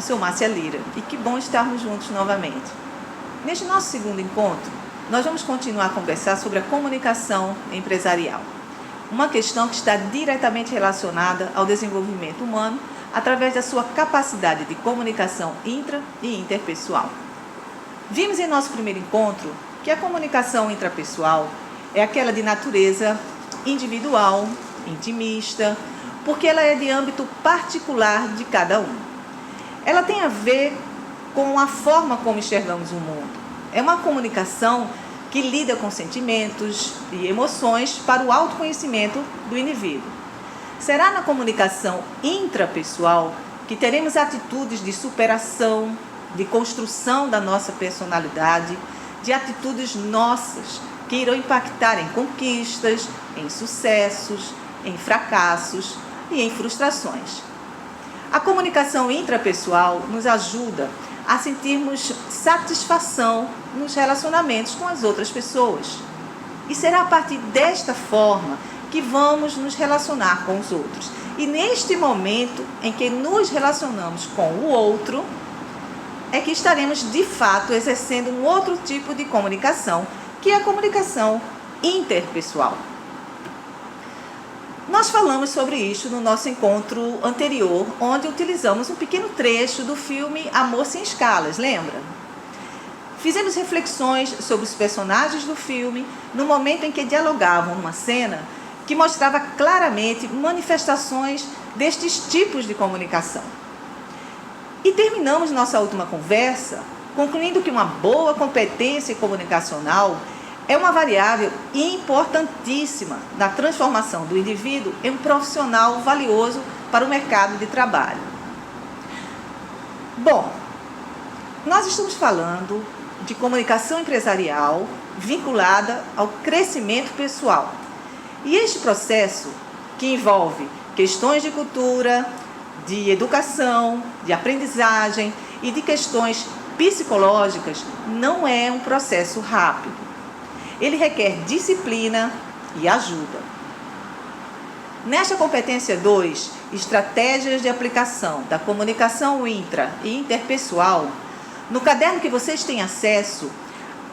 sou Márcia Lira e que bom estarmos juntos novamente. Neste nosso segundo encontro, nós vamos continuar a conversar sobre a comunicação empresarial, uma questão que está diretamente relacionada ao desenvolvimento humano através da sua capacidade de comunicação intra e interpessoal. Vimos em nosso primeiro encontro que a comunicação intrapessoal é aquela de natureza individual, intimista, porque ela é de âmbito particular de cada um. Ela tem a ver com a forma como enxergamos o mundo. É uma comunicação que lida com sentimentos e emoções para o autoconhecimento do indivíduo. Será na comunicação intrapessoal que teremos atitudes de superação, de construção da nossa personalidade, de atitudes nossas que irão impactar em conquistas, em sucessos, em fracassos e em frustrações. A comunicação intrapessoal nos ajuda a sentirmos satisfação nos relacionamentos com as outras pessoas. E será a partir desta forma que vamos nos relacionar com os outros. E neste momento em que nos relacionamos com o outro, é que estaremos de fato exercendo um outro tipo de comunicação, que é a comunicação interpessoal. Nós falamos sobre isso no nosso encontro anterior, onde utilizamos um pequeno trecho do filme Amor Sem Escalas, lembra? Fizemos reflexões sobre os personagens do filme no momento em que dialogavam numa cena que mostrava claramente manifestações destes tipos de comunicação. E terminamos nossa última conversa concluindo que uma boa competência comunicacional é uma variável importantíssima na transformação do indivíduo em um profissional valioso para o mercado de trabalho. Bom, nós estamos falando de comunicação empresarial vinculada ao crescimento pessoal. E este processo, que envolve questões de cultura, de educação, de aprendizagem e de questões psicológicas, não é um processo rápido. Ele requer disciplina e ajuda. Nesta competência 2, estratégias de aplicação da comunicação intra e interpessoal, no caderno que vocês têm acesso,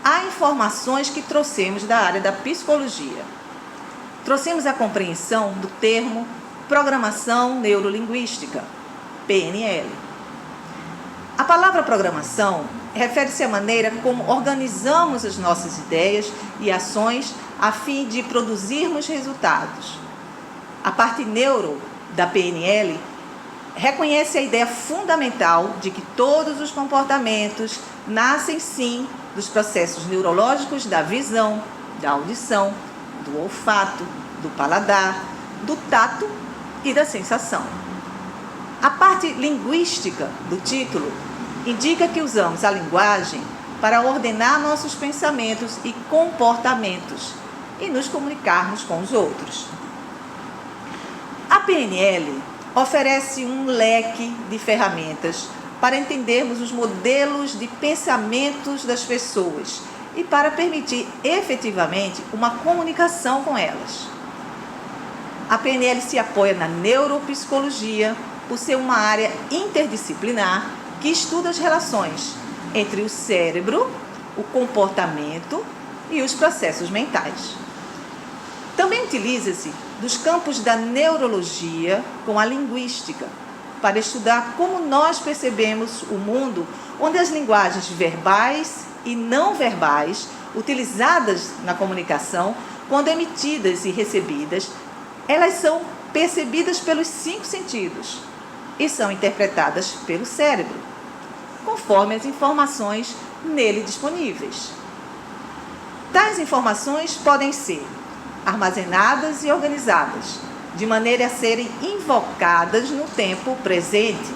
há informações que trouxemos da área da psicologia. Trouxemos a compreensão do termo Programação Neurolinguística, PNL. A palavra programação refere-se à maneira como organizamos as nossas ideias e ações a fim de produzirmos resultados. A parte neuro da PNL reconhece a ideia fundamental de que todos os comportamentos nascem sim dos processos neurológicos da visão, da audição, do olfato, do paladar, do tato e da sensação. A parte linguística do título indica que usamos a linguagem para ordenar nossos pensamentos e comportamentos e nos comunicarmos com os outros. A PNL oferece um leque de ferramentas para entendermos os modelos de pensamentos das pessoas e para permitir efetivamente uma comunicação com elas. A PNL se apoia na neuropsicologia por ser uma área interdisciplinar que estuda as relações entre o cérebro, o comportamento e os processos mentais. Também utiliza-se dos campos da neurologia com a linguística, para estudar como nós percebemos o mundo, onde as linguagens verbais e não verbais, utilizadas na comunicação, quando emitidas e recebidas, elas são percebidas pelos 5 sentidos e são interpretadas pelo cérebro, conforme as informações nele disponíveis. Tais informações podem ser armazenadas e organizadas, de maneira a serem invocadas no tempo presente,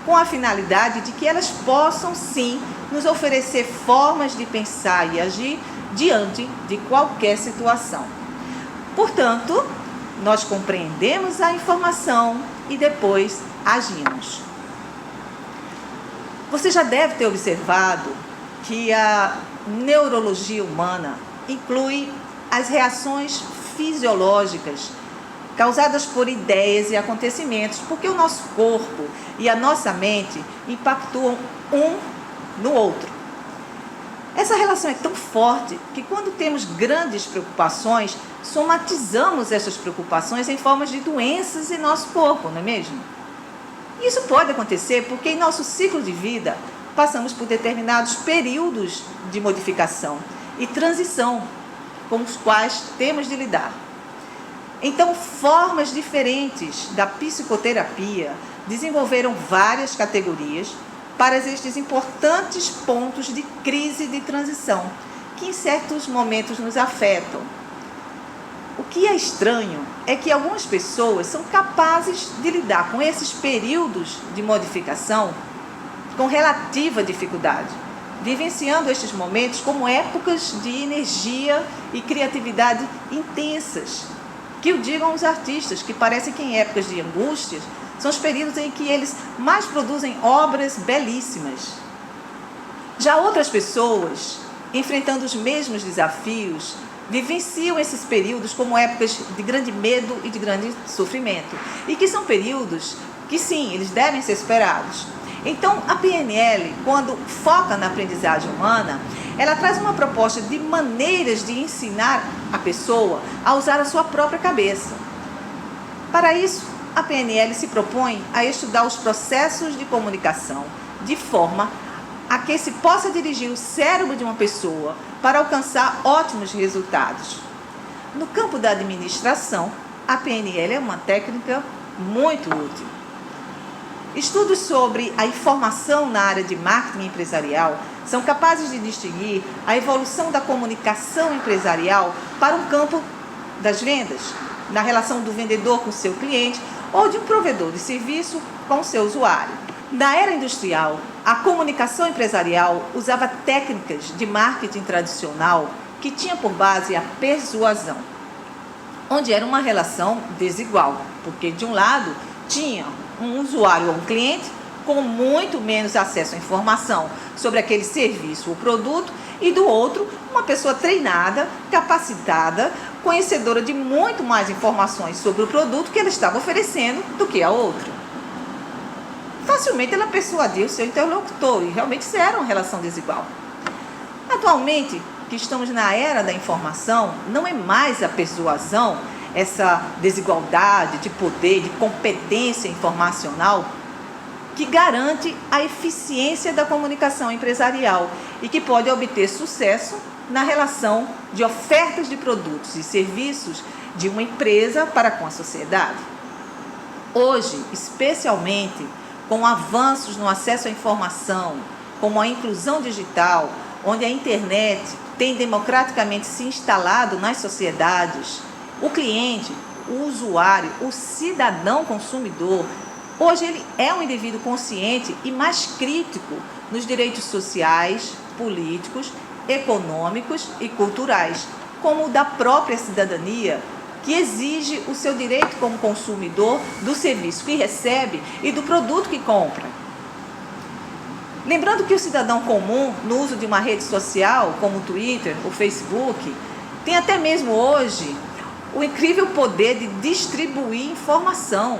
com a finalidade de que elas possam, sim, nos oferecer formas de pensar e agir diante de qualquer situação. Portanto, nós compreendemos a informação e depois agimos. Você já deve ter observado que a neurologia humana inclui as reações fisiológicas causadas por ideias e acontecimentos, porque o nosso corpo e a nossa mente impactuam um no outro. Essa relação é tão forte que quando temos grandes preocupações, somatizamos essas preocupações em formas de doenças em nosso corpo, não é mesmo? Isso pode acontecer porque em nosso ciclo de vida passamos por determinados períodos de modificação e transição com os quais temos de lidar. Então, formas diferentes da psicoterapia desenvolveram várias categorias para estes importantes pontos de crise de transição, que em certos momentos nos afetam. O que é estranho é que algumas pessoas são capazes de lidar com esses períodos de modificação com relativa dificuldade, vivenciando estes momentos como épocas de energia e criatividade intensas. Que o digam os artistas, que parecem que em épocas de angústias são os períodos em que eles mais produzem obras belíssimas. Já outras pessoas, enfrentando os mesmos desafios, vivenciam esses períodos como épocas de grande medo e de grande sofrimento. E que são períodos que, sim, eles devem ser esperados. Então, a PNL, quando foca na aprendizagem humana, ela traz uma proposta de maneiras de ensinar a pessoa a usar a sua própria cabeça. Para isso, a PNL se propõe a estudar os processos de comunicação de forma a que se possa dirigir o cérebro de uma pessoa para alcançar ótimos resultados. No campo da administração, a PNL é uma técnica muito útil. Estudos sobre a informação na área de marketing empresarial são capazes de distinguir a evolução da comunicação empresarial para um campo das vendas, na relação do vendedor com seu cliente ou de um provedor de serviço com seu usuário. Na era industrial, a comunicação empresarial usava técnicas de marketing tradicional que tinha por base a persuasão, onde era uma relação desigual, porque de um lado tinha um usuário ou um cliente com muito menos acesso à informação sobre aquele serviço ou produto e do outro uma pessoa treinada, capacitada, conhecedora de muito mais informações sobre o produto que ela estava oferecendo do que a outra. Facilmente ela persuadia o seu interlocutor e realmente isso era uma relação desigual. Atualmente, que estamos na era da informação, não é mais a persuasão, essa desigualdade de poder, de competência informacional, que garante a eficiência da comunicação empresarial e que pode obter sucesso na relação de ofertas de produtos e serviços de uma empresa para com a sociedade. Hoje, especialmente com avanços no acesso à informação, como a inclusão digital, onde a internet tem democraticamente se instalado nas sociedades, o cliente, o usuário, o cidadão consumidor, hoje ele é um indivíduo consciente e mais crítico nos direitos sociais, políticos, econômicos e culturais, como o da própria cidadania, que exige o seu direito como consumidor do serviço que recebe e do produto que compra. Lembrando que o cidadão comum, no uso de uma rede social, como o Twitter, o Facebook, tem até mesmo hoje o incrível poder de distribuir informação.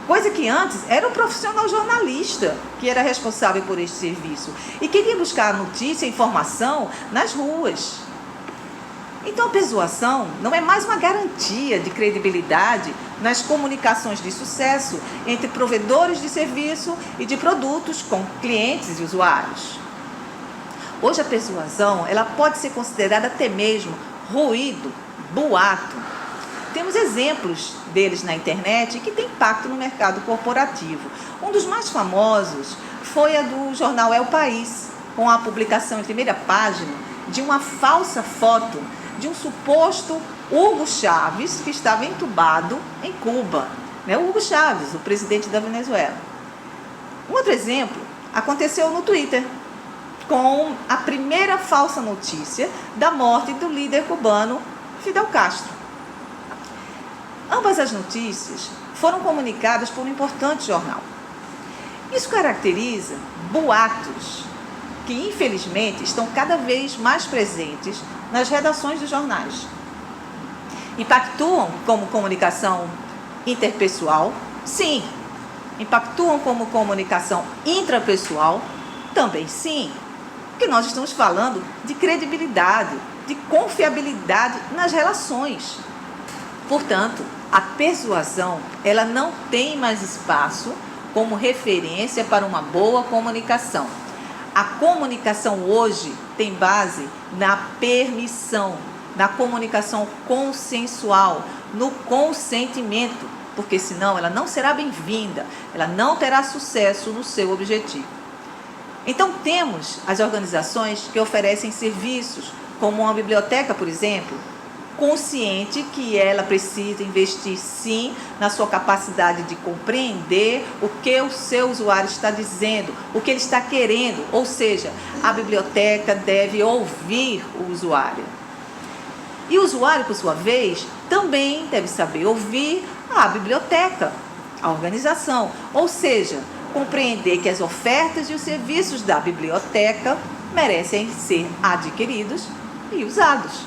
Coisa que antes era o profissional jornalista que era responsável por este serviço e queria buscar notícia e informação nas ruas. Então a persuasão não é mais uma garantia de credibilidade nas comunicações de sucesso entre provedores de serviço e de produtos com clientes e usuários. Hoje a persuasão ela pode ser considerada até mesmo ruído, boato. Temos exemplos deles na internet que têm impacto no mercado corporativo. Um dos mais famosos foi a do jornal El País, com a publicação em primeira página de uma falsa foto de um suposto Hugo Chávez que estava entubado em Cuba. Hugo Chávez, o presidente da Venezuela. Um outro exemplo aconteceu no Twitter, com a primeira falsa notícia da morte do líder cubano Fidel Castro. Ambas as notícias foram comunicadas por um importante jornal. Isso caracteriza boatos que, infelizmente, estão cada vez mais presentes nas redações dos jornais. Impactuam como comunicação interpessoal? Sim. Impactuam como comunicação intrapessoal? Também sim. Porque nós estamos falando de credibilidade, de confiabilidade nas relações. Portanto, a persuasão, ela não tem mais espaço como referência para uma boa comunicação. A comunicação hoje tem base na permissão, na comunicação consensual, no consentimento, porque senão ela não será bem-vinda, ela não terá sucesso no seu objetivo. Então temos as organizações que oferecem serviços, como uma biblioteca, por exemplo, consciente que ela precisa investir sim na sua capacidade de compreender o que o seu usuário está dizendo, o que ele está querendo, ou seja, a biblioteca deve ouvir o usuário. E o usuário, por sua vez, também deve saber ouvir a biblioteca, a organização, ou seja, compreender que as ofertas e os serviços da biblioteca merecem ser adquiridos e usados.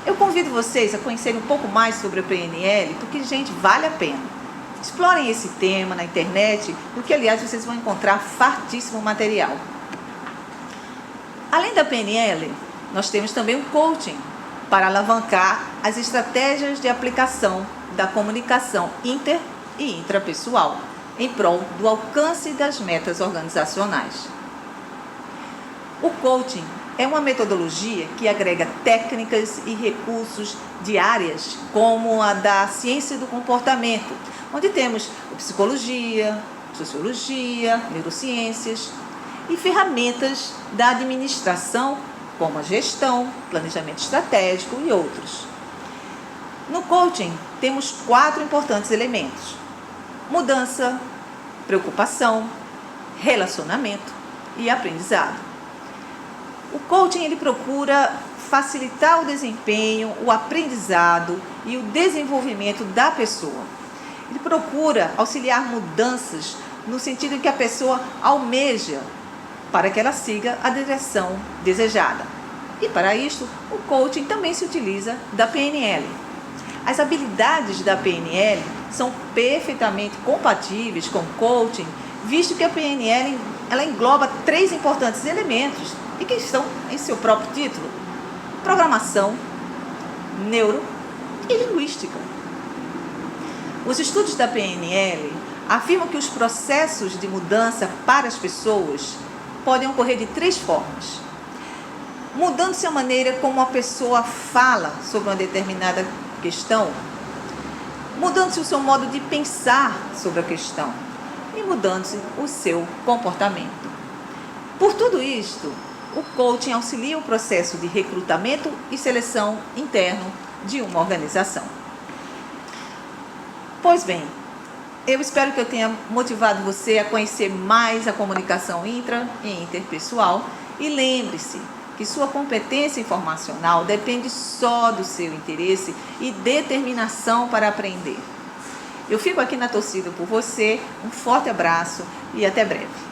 Eu convido vocês a conhecerem um pouco mais sobre a PNL, porque, gente, vale a pena. Explorem esse tema na internet, porque, aliás, vocês vão encontrar fartíssimo material. Além da PNL, nós temos também o coaching, para alavancar as estratégias de aplicação da comunicação inter e intrapessoal, em prol do alcance das metas organizacionais. O coaching é uma metodologia que agrega técnicas e recursos de áreas como a da ciência do comportamento, onde temos psicologia, sociologia, neurociências e ferramentas da administração, como a gestão, planejamento estratégico e outros. No coaching, temos 4 importantes elementos: mudança, preocupação, relacionamento e aprendizado. O coaching ele procura facilitar o desempenho, o aprendizado e o desenvolvimento da pessoa. Ele procura auxiliar mudanças no sentido que a pessoa almeja para que ela siga a direção desejada. E para isto, o coaching também se utiliza da PNL. As habilidades da PNL são perfeitamente compatíveis com o coaching, visto que a PNL ela engloba 3 importantes elementos e que estão em seu próprio título: programação, neuro e linguística. Os estudos da PNL afirmam que os processos de mudança para as pessoas podem ocorrer de 3 formas: mudando-se a maneira como a pessoa fala sobre uma determinada questão, mudando-se o seu modo de pensar sobre a questão e mudando-se o seu comportamento. Por tudo isto, o coaching auxilia o processo de recrutamento e seleção interno de uma organização. Pois bem, eu espero que eu tenha motivado você a conhecer mais a comunicação intra e interpessoal, e lembre-se que sua competência informacional depende só do seu interesse e determinação para aprender. Eu fico aqui na torcida por você, um forte abraço e até breve.